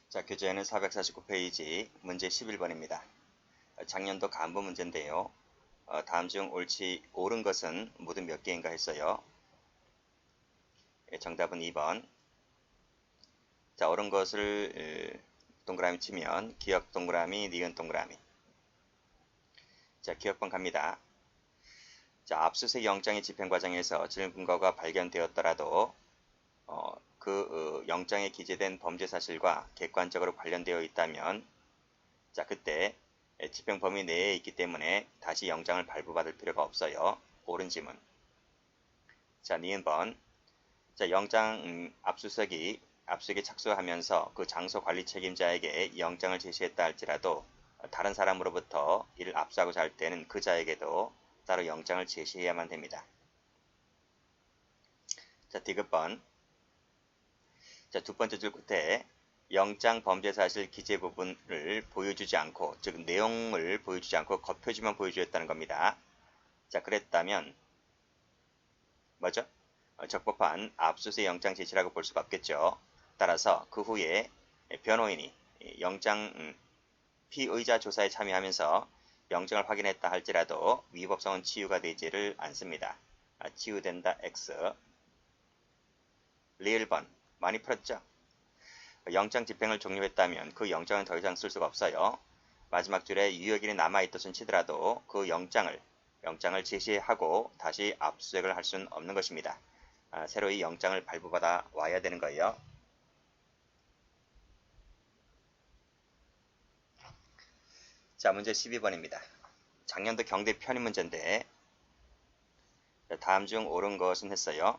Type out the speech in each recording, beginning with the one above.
자, 교재는 449페이지 문제 11번입니다. 작년도 간부 문제인데요. 다음 중 옳은 것은 모두 몇 개인가 했어요. 정답은 2번. 자, 옳은 것을 동그라미 치면 기억 동그라미, 니은 동그라미. 자, 기억번 갑니다. 자, 압수수색 영장의 집행 과정에서 증거가 발견되었더라도 영장에 기재된 범죄 사실과 객관적으로 관련되어 있다면 자, 그때 집행 범위 내에 있기 때문에 다시 영장을 발부받을 필요가 없어요. 옳은 지문. 자, 니은번. 자, 영장 압수수색에 착수하면서 그 장소 관리 책임자에게 영장을 제시했다 할지라도 다른 사람으로부터 이를 압수하고자 할 때는 그 자에게도 따로 영장을 제시해야만 됩니다. 자, 디귿번. 자, 두 번째 줄 끝에 영장 범죄 사실 기재 부분을 보여주지 않고, 즉 내용을 보여주지 않고 겉표지만 보여주었다는 겁니다. 자, 그랬다면 뭐죠? 적법한 압수수색 영장 제시라고 볼 수가 없겠죠. 따라서 그 후에 변호인이 영장 피의자 조사에 참여하면서 영장을 확인했다 할지라도 위법성은 치유가 되지를 않습니다. 치유된다 X. 리을번. 많이 풀었죠? 영장 집행을 종료했다면 그 영장은 더 이상 쓸 수가 없어요. 마지막 줄에 유효기일이 남아있듯은 치더라도 그 영장을 제시하고 다시 압수수색을 할 수는 없는 것입니다. 새로이 영장을 발부받아 와야 되는 거예요. 자, 문제 12번입니다. 작년도 경대 편입 문제인데 다음 중 옳은 것은 했어요.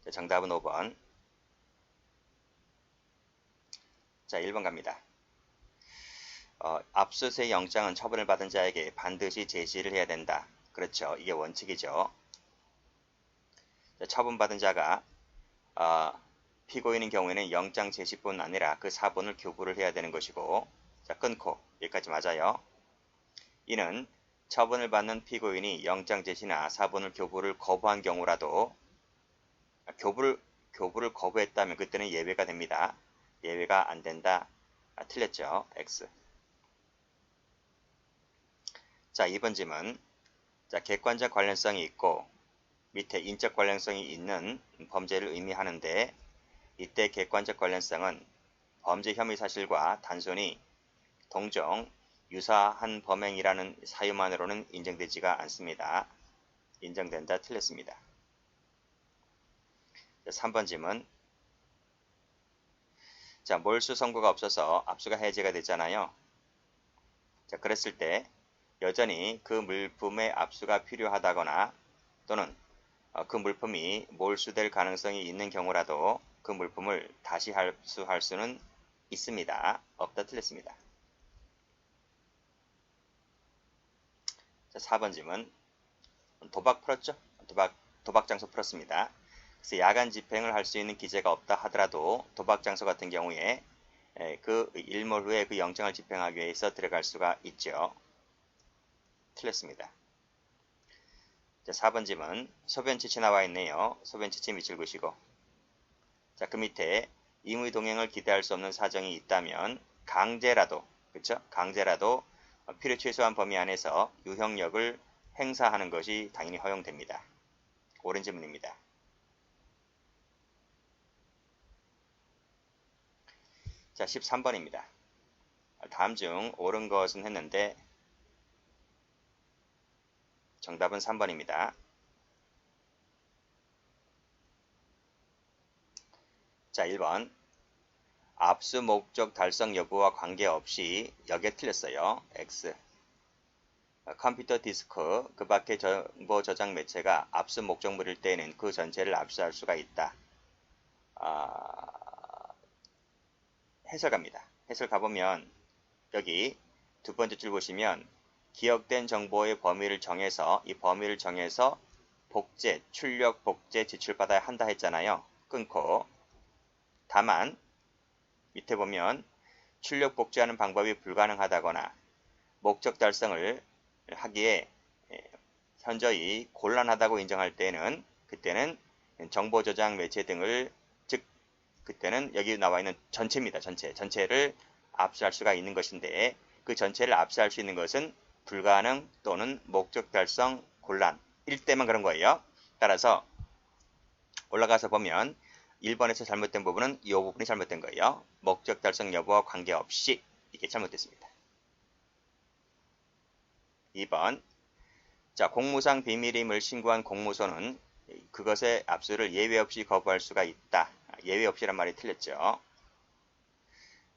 자, 정답은 5번. 자, 1번 갑니다. 압수수색 영장은 처분을 받은 자에게 반드시 제시를 해야 된다. 그렇죠. 이게 원칙이죠. 자, 처분받은 자가 피고인인 경우에는 영장 제시뿐 아니라 그 사본을 교부를 해야 되는 것이고, 자, 끊고 여기까지 맞아요. 이는 처분을 받는 피고인이 영장 제시나 사본을 교부를 거부한 경우라도 교부를 거부했다면 그때는 예외가 됩니다. 예외가 안 된다. 틀렸죠. X. 자, 2번 질문. 자, 객관적 관련성이 있고 밑에 인적 관련성이 있는 범죄를 의미하는데 이때 객관적 관련성은 범죄 혐의 사실과 단순히 동종, 유사한 범행이라는 사유만으로는 인정되지가 않습니다. 인정된다. 틀렸습니다. 자, 3번 질문. 자, 몰수 선고가 없어서 압수가 해제가 됐잖아요. 자, 그랬을 때 여전히 그 물품의 압수가 필요하다거나 또는 그 물품이 몰수될 가능성이 있는 경우라도 그 물품을 다시 압수할 수는 있습니다. 없다. 틀렸습니다. 자, 4번 질문. 도박 풀었죠? 도박 장소 풀었습니다. 그래서 야간 집행을 할 수 있는 기재가 없다 하더라도 도박 장소 같은 경우에 그 일몰 후에 그 영장을 집행하기 위해서 들어갈 수가 있죠. 틀렸습니다. 자, 4번 질문. 소변 지치 나와 있네요. 소변 지치 밑줄 그시고. 자, 그 밑에 임의 동행을 기대할 수 없는 사정이 있다면 강제라도, 그쵸? 강제라도 필요 최소한 범위 안에서 유형력을 행사하는 것이 당연히 허용됩니다. 옳은 질문입니다. 자, 13번입니다. 다음 중 옳은 것은 했는데 정답은 3번입니다. 자, 1번. 압수 목적 달성 여부와 관계없이 여기에 틀렸어요. X. 컴퓨터 디스크, 그 밖의 정보 저장 매체가 압수 목적물일 때에는 그 전체를 압수할 수가 있다. 해설 갑니다. 해설 가보면 여기 두 번째 줄 보시면 기억된 정보의 범위를 정해서 이 범위를 정해서 복제, 출력, 복제, 제출받아야 한다 했잖아요. 끊고 다만 밑에 보면 출력, 복제하는 방법이 불가능하다거나 목적 달성을 하기에 현저히 곤란하다고 인정할 때는 그때는 정보 저장 매체 등을 즉 그때는 여기 나와 있는 전체입니다. 전체를 압수할 수가 있는 것인데 그 전체를 압수할 수 있는 것은 불가능 또는 목적 달성 곤란 일 때만 그런 거예요. 따라서 올라가서 보면 1번에서 잘못된 부분은 이 부분이 잘못된 거예요. 목적 달성 여부와 관계없이 이게 잘못됐습니다. 2번 자, 공무상 비밀임을 신고한 공무소는 그것의 압수를 예외 없이 거부할 수가 있다. 예외 없이란 말이 틀렸죠.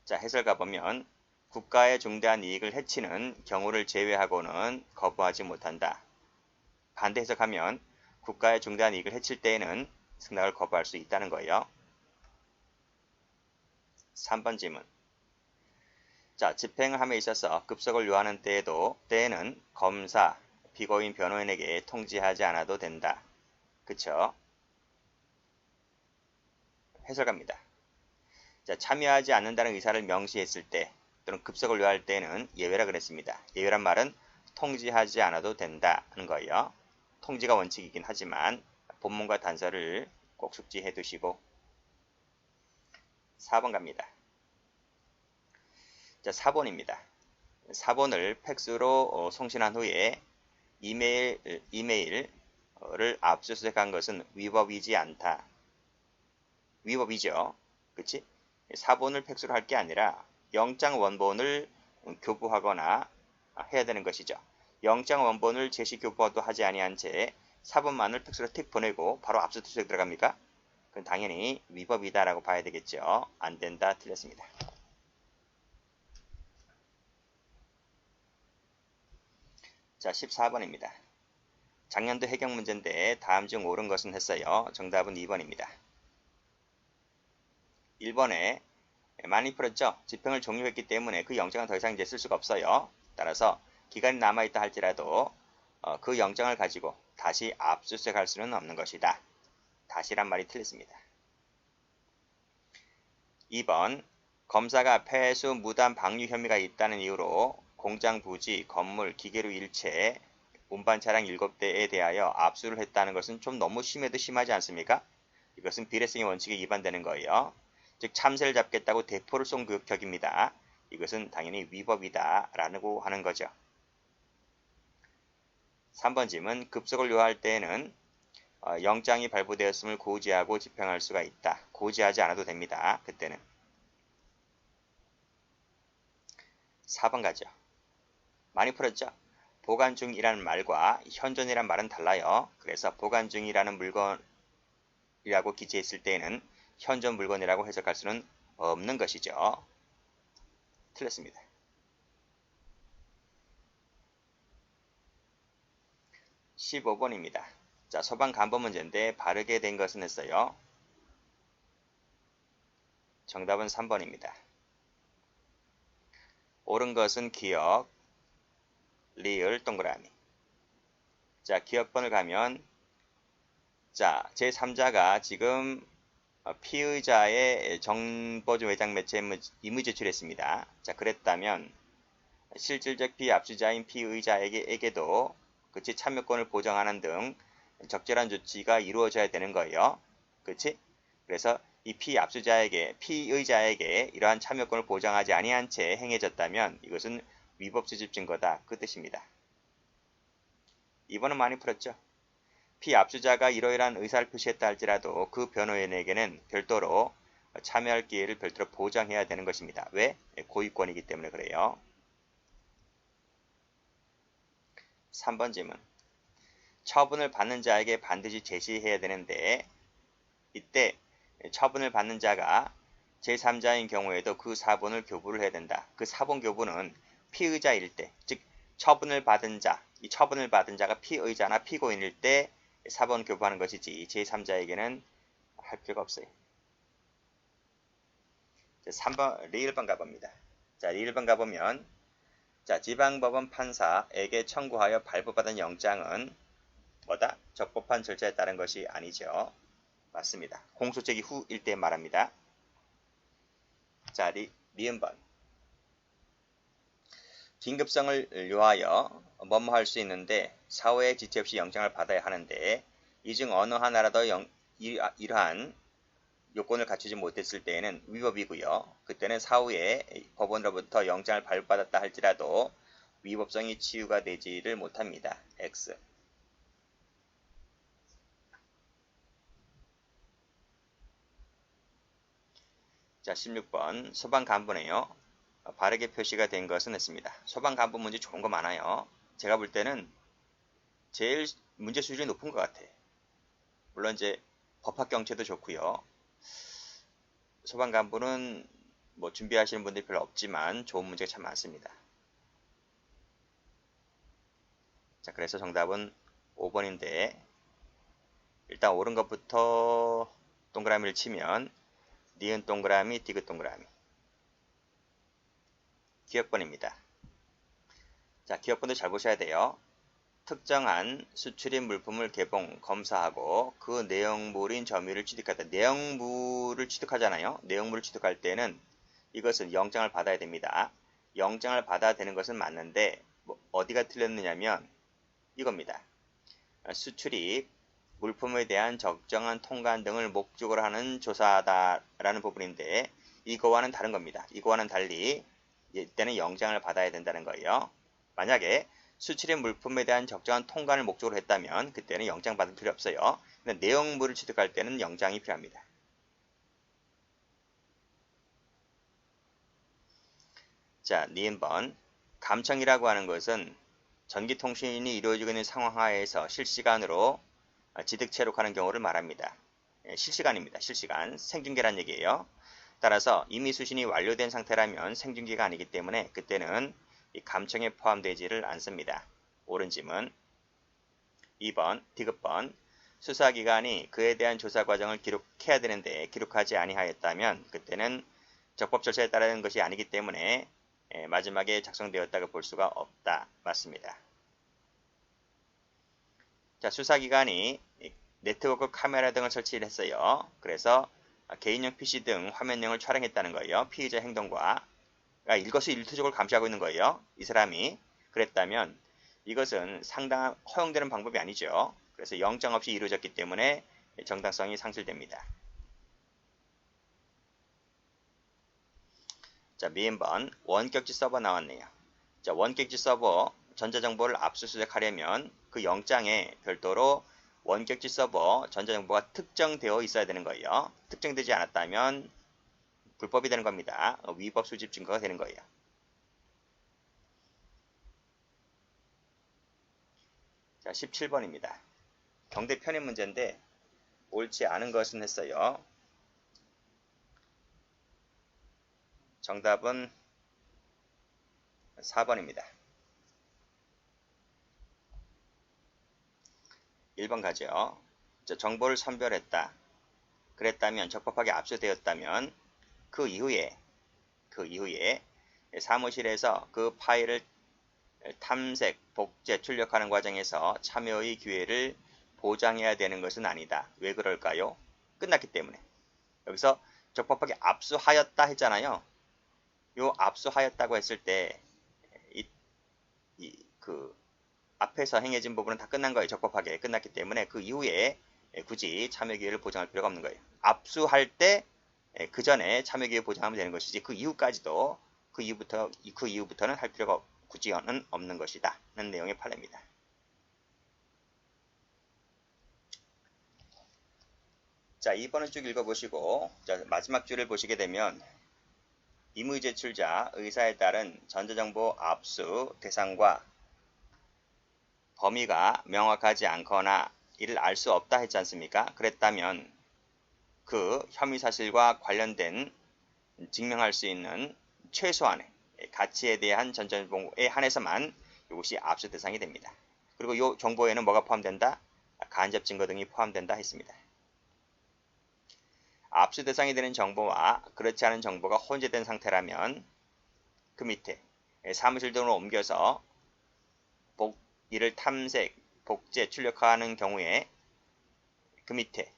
자, 해설 가보면 국가의 중대한 이익을 해치는 경우를 제외하고는 거부하지 못한다. 반대 해석하면 국가의 중대한 이익을 해칠 때에는 승낙을 거부할 수 있다는 거예요. 3번 질문. 자, 집행을 함에 있어서 급속을 요하는 때에는 검사, 피고인 변호인에게 통지하지 않아도 된다. 그쵸? 해설 갑니다. 자, 참여하지 않는다는 의사를 명시했을 때 또는 급속을 요할 때는 예외라 그랬습니다. 예외란 말은 통지하지 않아도 된다는 거예요. 통지가 원칙이긴 하지만 본문과 단서를 꼭 숙지해 두시고 4번 갑니다. 자, 4번입니다. 4번을 팩스로 송신한 후에 이메일을 압수수색한 것은 위법이지 않다. 위법이죠. 그치? 4번을 팩스로 할 게 아니라 영장 원본을 교부하거나 해야 되는 것이죠. 영장 원본을 제시 교부도 하지 아니한 채 4번만을 팩스로 틱 보내고 바로 압수수색 들어갑니까? 그건 당연히 위법이다라고 봐야 되겠죠. 안 된다. 틀렸습니다. 자, 14번입니다. 작년도 해경 문제인데 다음 중 옳은 것은 했어요. 정답은 2번입니다. 1번에 많이 풀었죠. 집행을 종료했기 때문에 그 영장은 더 이상 이제 쓸 수가 없어요. 따라서 기간이 남아있다 할지라도 그 영장을 가지고 다시 압수수색할 수는 없는 것이다. 다시란 말이 틀렸습니다. 2번 검사가 폐수 무단 방류 혐의가 있다는 이유로 공장 부지, 건물, 기계류 일체, 운반 차량 7대에 대하여 압수를 했다는 것은 좀 너무 심해도 심하지 않습니까? 이것은 비례성의 원칙에 위반되는 거예요. 즉 참새를 잡겠다고 대포를 쏜 격입니다. 이것은 당연히 위법이다 라고 하는 거죠. 3번 질문 급속을 요할 때에는 영장이 발부되었음을 고지하고 집행할 수가 있다. 고지하지 않아도 됩니다. 그때는 4번 가죠. 많이 풀었죠? 보관 중이라는 말과 현존이라는 말은 달라요. 그래서 보관 중이라는 물건이라고 기재했을 때에는 현존 물건이라고 해석할 수는 없는 것이죠. 틀렸습니다. 15번입니다. 자, 소방 간법 문제인데 바르게 된 것은 했어요. 정답은 3번입니다. 옳은 것은 기억, 리을, 동그라미. 자, 기억번을 가면 자, 제3자가 지금 피의자의 정보조 외장 매체 임의 제출했습니다. 자, 그랬다면 실질적 피압수자인 피의자에게도 그치 참여권을 보장하는 등 적절한 조치가 이루어져야 되는 거예요. 그치? 그래서 이 피의자에게 이러한 참여권을 보장하지 아니한 채 행해졌다면 이것은 위법 수집 증거다. 그 뜻입니다. 이번은 많이 풀었죠? 피압수자가 이러이러한 의사를 표시했다 할지라도 그 변호인에게는 별도로 참여할 기회를 별도로 보장해야 되는 것입니다. 왜? 고유권이기 때문에 그래요. 3번 질문. 처분을 받는 자에게 반드시 제시해야 되는데 이때 처분을 받는 자가 제3자인 경우에도 그 사본을 교부를 해야 된다. 그 사본 교부는 피의자일 때, 즉 처분을 받은 자, 이 처분을 받은 자가 피의자나 피고인일 때 사본 교부하는 것이지 제3자에게는 할 필요가 없어요. 자, 3번 리을번 가봅니다. 자, 리을번 가보면 자, 지방법원 판사에게 청구하여 발부받은 영장은 뭐다? 적법한 절차에 따른 것이 아니죠. 맞습니다. 공소 제기 후일 때 말합니다. 자, 리은번. 긴급성을 요하여 뭐뭐 할 수 있는데 사후에 지체 없이 영장을 받아야 하는데 이 중 어느 하나라도 이러한 요건을 갖추지 못했을 때에는 위법이고요. 그때는 사후에 법원으로부터 영장을 발부받았다 할지라도 위법성이 치유가 되지를 못합니다. X. 자, 16번 소방간부네요. 바르게 표시가 된 것은 했습니다. 소방간부 문제 좋은 거 많아요. 제가 볼 때는 제일 문제 수준이 높은 것 같아. 물론 이제 법학경제도 좋고요. 소방간부는 뭐 준비하시는 분들이 별로 없지만 좋은 문제가 참 많습니다. 자, 그래서 정답은 5번인데 일단 옳은 것부터 동그라미를 치면 니은 동그라미, 디귿 동그라미. 기억번입니다. 자, 기억번도 잘 보셔야 돼요. 특정한 수출입 물품을 개봉, 검사하고 그 내용물인 점유를 취득하다. 내용물을 취득하잖아요. 내용물을 취득할 때는 이것은 영장을 받아야 됩니다. 영장을 받아야 되는 것은 맞는데 어디가 틀렸느냐면 이겁니다. 수출입 물품에 대한 적정한 통관 등을 목적으로 하는 조사다라는 부분인데 이거와는 다른 겁니다. 이거와는 달리 이때는 영장을 받아야 된다는 거예요. 만약에 수출입 물품에 대한 적정한 통관을 목적으로 했다면 그때는 영장 받을 필요 없어요. 근데 내용물을 취득할 때는 영장이 필요합니다. 자, 니은번. 감청이라고 하는 것은 전기통신이 이루어지고 있는 상황 하에서 실시간으로 지득 체록하는 경우를 말합니다. 실시간입니다. 실시간. 생중계란 얘기예요. 따라서 이미 수신이 완료된 상태라면 생중계가 아니기 때문에 그때는 이 감청에 포함되지를 않습니다. 옳은 질문. 2번 디귿번. 수사기관이 그에 대한 조사 과정을 기록해야 되는데 기록하지 아니하였다면 그때는 적법 절차에 따르는 것이 아니기 때문에 마지막에 작성되었다고 볼 수가 없다. 맞습니다. 자, 수사기관이 네트워크 카메라 등을 설치를 했어요. 그래서 개인용 PC 등 화면용을 촬영했다는 거예요. 피의자 행동과 일거수일투족을 감시하고 있는 거예요. 이 사람이 그랬다면 이것은 상당한 허용되는 방법이 아니죠. 그래서 영장 없이 이루어졌기 때문에 정당성이 상실됩니다. 자, 미인번 원격지 서버 나왔네요. 자, 원격지 서버 전자정보를 압수수색하려면 그 영장에 별도로 원격지 서버 전자정보가 특정되어 있어야 되는 거예요. 특정되지 않았다면 불법이 되는 겁니다. 위법 수집 증거가 되는 거예요. 자, 17번입니다. 경대 편입 문제인데 옳지 않은 것은 했어요. 정답은 4번입니다. 1번 가죠. 자, 정보를 선별했다. 그랬다면 적법하게 압수되었다면 그 이후에 사무실에서 그 파일을 탐색, 복제, 출력하는 과정에서 참여의 기회를 보장해야 되는 것은 아니다. 왜 그럴까요? 끝났기 때문에. 여기서 적법하게 압수하였다 했잖아요. 요 압수하였다고 했을 때 그 앞에서 행해진 부분은 다 끝난 거예요. 적법하게 끝났기 때문에 그 이후에 굳이 참여 기회를 보장할 필요가 없는 거예요. 압수할 때 그 전에 참여 기회 보장하면 되는 것이지 그 이후까지도 그 이후부터는 할 필요가 굳이는 없는 것이다. 는 내용의 판례입니다. 자, 2번을 쭉 읽어보시고 자, 마지막 줄을 보시게 되면 임의 제출자 의사에 따른 전자정보 압수 대상과 범위가 명확하지 않거나 이를 알 수 없다 했지 않습니까? 그랬다면 그 혐의 사실과 관련된 증명할 수 있는 최소한의 가치에 대한 전자정보에 한해서만 이것이 압수 대상이 됩니다. 그리고 이 정보에는 뭐가 포함된다? 간접 증거 등이 포함된다 했습니다. 압수 대상이 되는 정보와 그렇지 않은 정보가 혼재된 상태라면 그 밑에 사무실 등으로 옮겨서 이를 탐색, 복제, 출력하는 경우에 그 밑에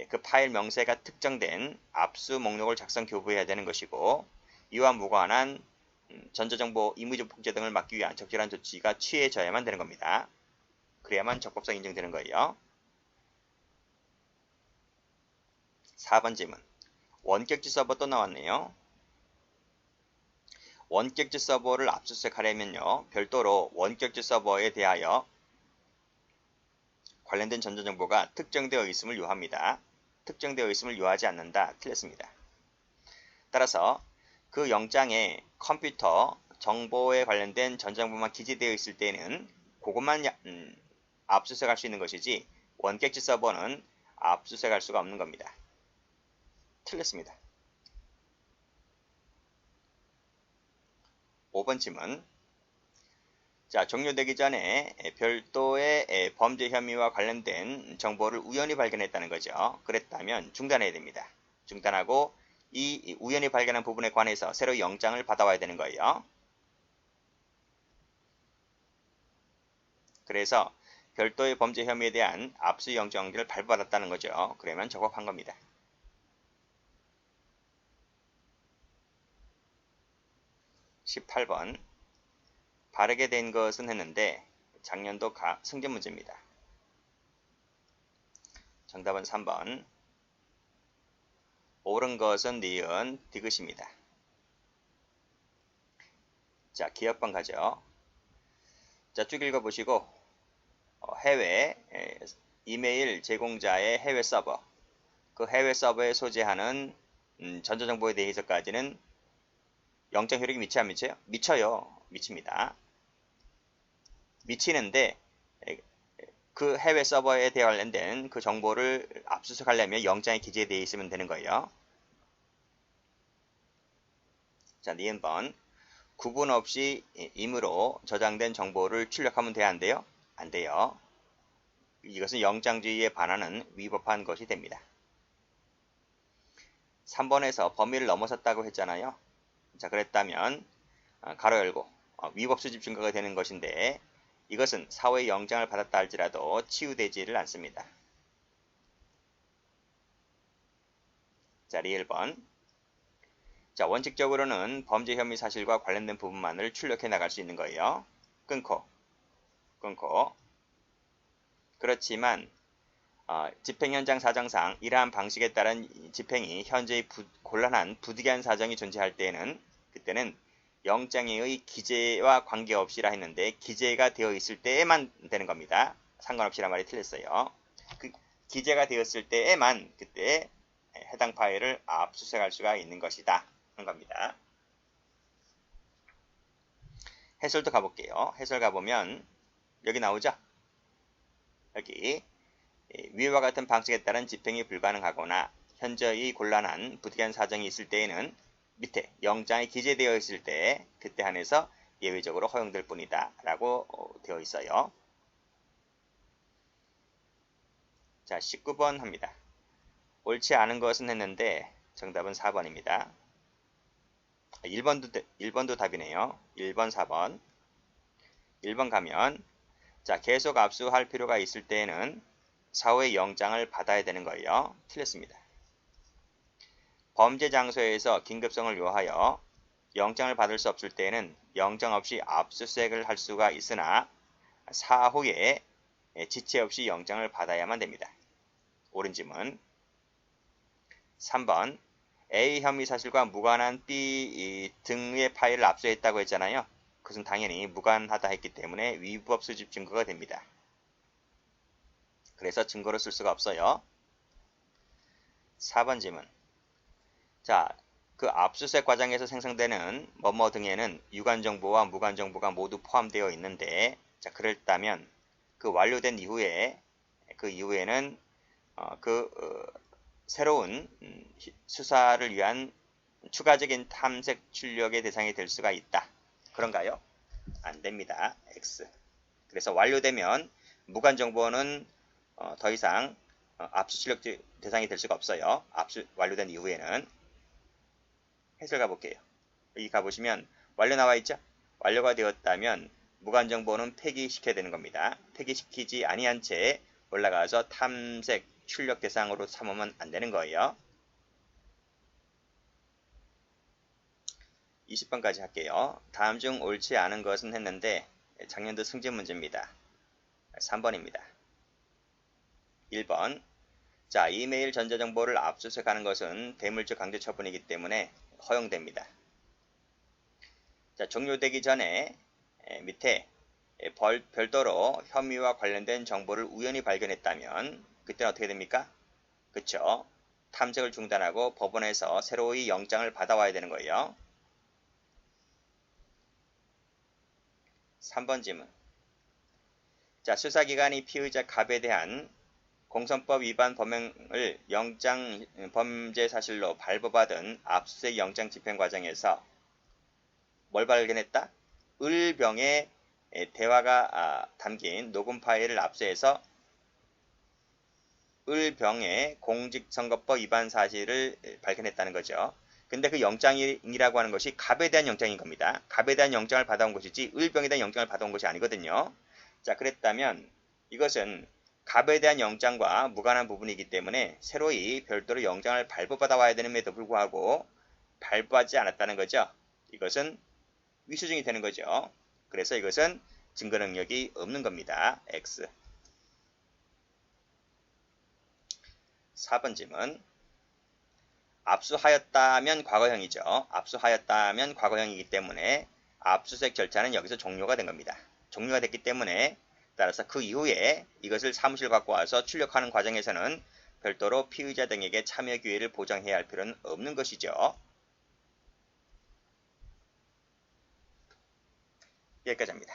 그 파일 명세가 특정된 압수 목록을 작성 교부해야 되는 것이고 이와 무관한 전자정보 임의적 복제 등을 막기 위한 적절한 조치가 취해져야만 되는 겁니다. 그래야만 적법성 인정되는 거예요. 4번 질문. 원격지 서버 또 나왔네요. 원격지 서버를 압수수색하려면요. 별도로 원격지 서버에 대하여 관련된 전자정보가 특정되어 있음을 요합니다. 특정되어 있음을 요하지 않는다. 틀렸습니다. 따라서 그 영장에 컴퓨터 정보에 관련된 전자정보만 기재되어 있을 때는 그것만 압수수색할 수 있는 것이지 원격지 서버는 압수수색할 수가 없는 겁니다. 틀렸습니다. 5번 질문. 자, 종료되기 전에 별도의 범죄 혐의와 관련된 정보를 우연히 발견했다는 거죠. 그랬다면 중단해야 됩니다. 중단하고 이 우연히 발견한 부분에 관해서 새로 영장을 받아와야 되는 거예요. 그래서 별도의 범죄 혐의에 대한 압수영장을 발부받았다는 거죠. 그러면 적법한 겁니다. 18번. 바르게 된 것은 했는데 작년도 승진 문제입니다. 정답은 3번. 옳은 것은 니은 디귿입니다. 자, 기억번 가죠. 자, 쭉 읽어보시고 해외 이메일 제공자의 해외 서버, 그 해외 서버에 소재하는 전자정보에 대해서까지는 영장 효력이 미쳐요, 안 미쳐요? 미쳐요. 미칩니다. 미치는데 그 해외 서버에 관련된 그 정보를 압수수색하려면 영장에 기재되어 있으면 되는 거예요. 자, 니은번. 구분 없이 임의로 저장된 정보를 출력하면 돼야 안 돼요? 안 돼요. 이것은 영장주의에 반하는 위법한 것이 됩니다. 3번에서 범위를 넘어섰다고 했잖아요. 자, 그랬다면 가로 열고 위법 수집 증거가 되는 것인데 이것은 사후에 영장을 받았다 할지라도 치유되지를 않습니다. 자, 리을번. 자, 원칙적으로는 범죄 혐의 사실과 관련된 부분만을 출력해 나갈 수 있는 거예요. 끊고. 그렇지만 집행 현장 사정상 이러한 방식에 따른 집행이 현재의 곤란한 부득이한 사정이 존재할 때에는 그때는 영장의 기재와 관계없이라 했는데 기재가 되어 있을 때에만 되는 겁니다. 상관없이란 말이 틀렸어요. 그 기재가 되었을 때에만 그때 해당 파일을 압수수색할 수가 있는 것이다 하는 겁니다. 해설도 가볼게요. 해설 가보면 여기 나오죠? 여기 위와 같은 방식에 따른 집행이 불가능하거나 현저히 곤란한 부득이한 사정이 있을 때에는 밑에 영장이 기재되어 있을 때 그때 한해서 예외적으로 허용될 뿐이다 라고 되어 있어요. 자, 19번 합니다. 옳지 않은 것은 했는데 정답은 4번입니다. 1번도 답이네요. 1번, 4번. 1번 가면 자, 계속 압수할 필요가 있을 때에는 사후에 영장을 받아야 되는 거예요. 틀렸습니다. 범죄 장소에서 긴급성을 요하여 영장을 받을 수 없을 때에는 영장 없이 압수수색을 할 수가 있으나 사후에 지체 없이 영장을 받아야만 됩니다. 옳은 질문. 3번. A 혐의 사실과 무관한 B 등의 파일을 압수했다고 했잖아요. 그것은 당연히 무관하다 했기 때문에 위법 수집 증거가 됩니다. 그래서 증거로 쓸 수가 없어요. 4번 질문. 자, 그 압수수색 과정에서 생성되는 뭐뭐 등에는 유관정보와 무관정보가 모두 포함되어 있는데 자, 그랬다면 그 완료된 이후에 그 이후에는 새로운 수사를 위한 추가적인 탐색 출력의 대상이 될 수가 있다. 그런가요? 안 됩니다. X. 그래서 완료되면 무관정보는 더 이상 압수 출력 대상이 될 수가 없어요. 완료된 이후에는. 해설 가볼게요. 여기 가보시면 완료 나와 있죠? 완료가 되었다면 무관정보는 폐기시켜야 되는 겁니다. 폐기시키지 아니한 채 올라가서 탐색 출력 대상으로 삼으면 안 되는 거예요. 20번까지 할게요. 다음 중 옳지 않은 것은 했는데 작년도 승진 문제입니다. 3번입니다. 1번. 자, 이메일 전자정보를 압수수색하는 것은 대물적 강제처분이기 때문에 허용됩니다. 자, 종료되기 전에 밑에 별도로 혐의와 관련된 정보를 우연히 발견했다면 그때는 어떻게 됩니까? 그쵸? 탐색을 중단하고 법원에서 새로이 영장을 받아와야 되는 거예요. 3번 질문. 자, 수사기관이 피의자 갑에 대한 공선법 위반 범행을 영장 범죄 사실로 발부받은 압수수색 영장 집행 과정에서 뭘 발견했다? 을병의 대화가 담긴 녹음 파일을 압수해서 을병의 공직선거법 위반 사실을 발견했다는 거죠. 근데 그 영장이라고 하는 것이 갑에 대한 영장인 겁니다. 갑에 대한 영장을 받아온 것이지 을병에 대한 영장을 받아온 것이 아니거든요. 자, 그랬다면 이것은 갑에 대한 영장과 무관한 부분이기 때문에 새로이 별도로 영장을 발부받아 와야 되는데도 불구하고 발부하지 않았다는 거죠. 이것은 위수증이 되는 거죠. 그래서 이것은 증거 능력이 없는 겁니다. X. 4번 질문. 압수하였다면 과거형이죠. 압수하였다면 과거형이기 때문에 압수수색 절차는 여기서 종료가 된 겁니다. 종료가 됐기 때문에 따라서 그 이후에 이것을 사무실 갖고 와서 출력하는 과정에서는 별도로 피의자 등에게 참여 기회를 보장해야 할 필요는 없는 것이죠. 여기까지입니다.